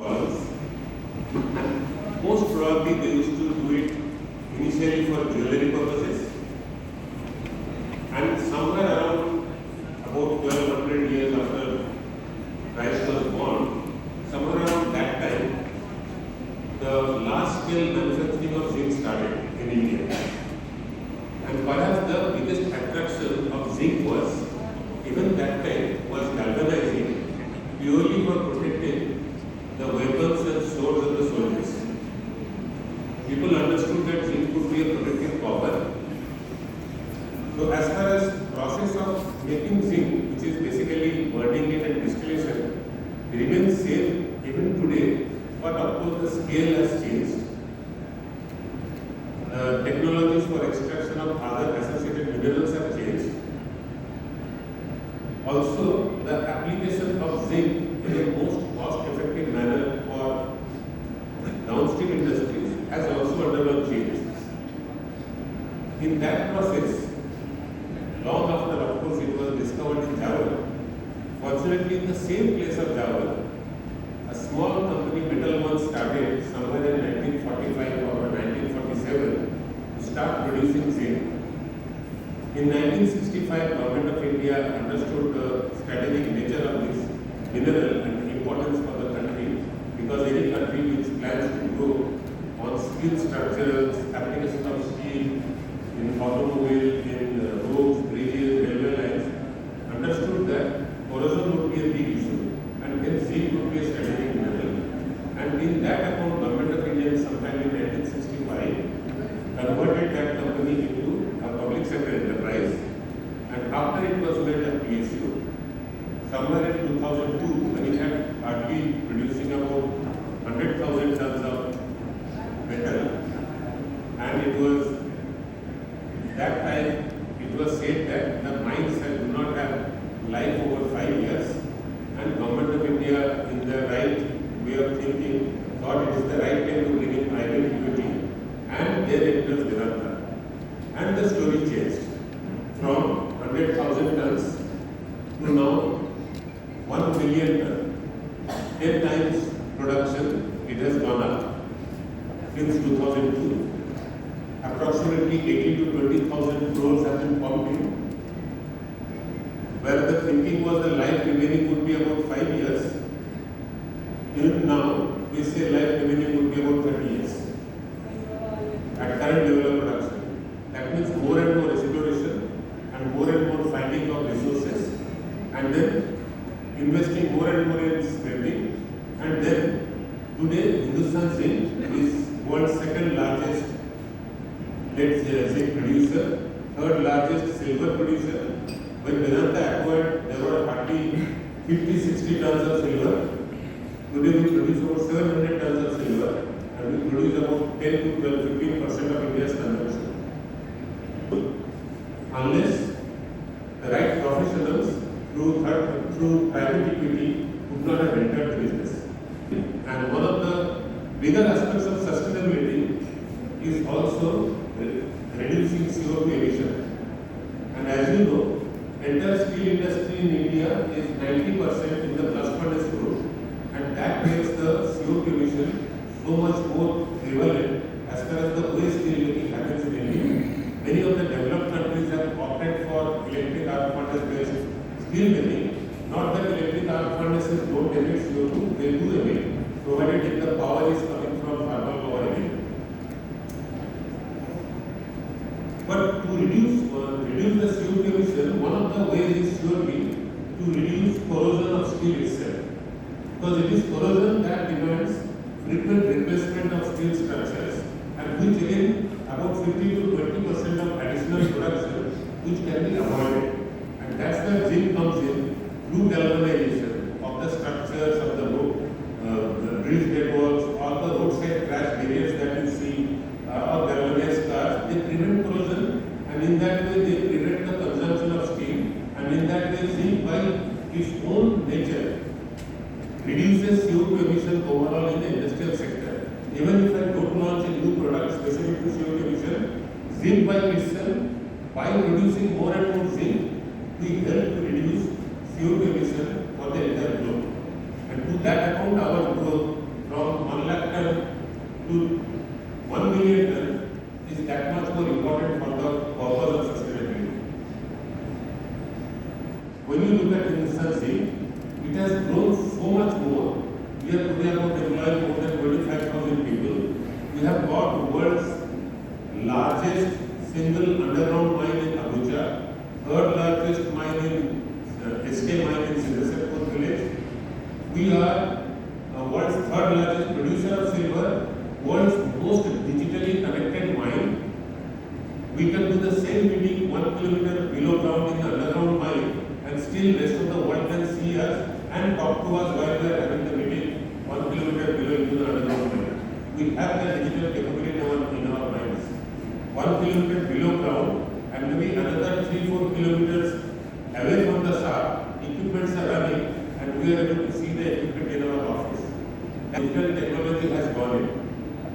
balls. And most probably they used to do it initially for jewelry purposes. And somewhere around about 1200 years after Christ was born, somewhere around that time, the large scale manufacturing of zinc started in India. And perhaps the biggest attraction of zinc was, even that time, was galvanizing, purely for protecting the weapons and swords of the soldiers. People understood that zinc could be a protective copper. So as far as process of making zinc, which is basically burning it and distillation, remains same even today, but of course the scale has changed. Technologies for extraction of other associated minerals have changed. Also, the application of zinc in a most cost-effective manner for downstream industries has also undergone change. In that process, long after, of course, it was discovered in Java, fortunately in the same place of Java, a small company, Metal One, started somewhere in 1945 or 1947 to start producing zinc. In 1965, Government of India understood the strategic nature of this mineral and the importance for the country, because any country which plans to grow on steel structures, application of steel in automobile, in roads, bridges, railway lines, understood that corrosion would be a big issue and hence zinc would be a strategic mineral. And in that account, Government of India sometime in 1965 converted that company into a public sector enterprise, and after it was made a PSU. Somewhere in 2002, when it had hardly producing about 100,000 tons of metal, and it was that time it was said that the mines do not have life over 5 years, and Government of India, in the right way of thinking, thought it is the right time to bring in iron equity, and then it was Vedanta. And the story changed from 100,000 tons to now 1 million tons. 10 times production, it has gone up since 2002. Approximately 80 to 20,000 crores have been pumped in, where the thinking was the life remaining would be about 5 years. Even now, we say life remaining would be about 30 years at current level of production. That means more and more exploration and more finding of resources, and then investing more and more in spending, and then today Hindustan Zinc is world's second largest zinc producer, third largest silver producer. When Vedanta acquired, there were hardly 50-60 tons of silver. Today we produce about 700 tons of silver, and we produce about 10 to 12-15% of India's consumption. Unless the right professionals through private equity would not have entered the business. And one of the bigger aspects of sustainability is also reducing CO2 emission. And as you know, entire steel industry in India is 90% in the blast furnace route, and that makes the CO2 emission so much more prevalent as far as the waste steel making happens in India. Many of the developed countries have opted for electric arc furnace based steel making. Not that electric arc furnaces don't emit CO2, they do emit, provided if the power is coming from thermal power again. But to reduce the CO2 emission, one of the ways is surely to reduce corrosion of steel itself. Because it is corrosion that demands frequent replacement of steel structures, and which again about 50 to 20% of additional production which can be avoided. And that's where zinc comes in through galvanization of the structures of the road, the bridge networks, all the roadside crash barriers that you see, or galvanized cars. They prevent corrosion, and in that way they prevent the consumption of steel, and in that way zinc by its own nature reduces CO2 emission overall in the industrial sector. Even if I don't launch a new product specific to CO2 emission, zinc by itself, by producing more and more zinc, we help to reduce CO2 emission for the entire globe. And to that account, our growth to 1 million ton is that much more important for the purpose of sustainability. When you look at instance, it has grown so much more. We are today about employing more than 25,000 people. We have got the world's largest single underground mine in Abuja, third largest mine in SK mine in Siddhasepur village. We are world's third largest producer of silver, world's most digitally connected mine. We can do the same meeting 1 kilometer below ground in the underground mine, and still rest of the world can see us and talk to us while we are having the meeting 1 kilometer below into the underground mine. We have the digital capability in our minds. 1 kilometer below ground and maybe another 3-4 kilometers away from the shaft, equipments are running and we are able to see the equipment in our office. Digital technology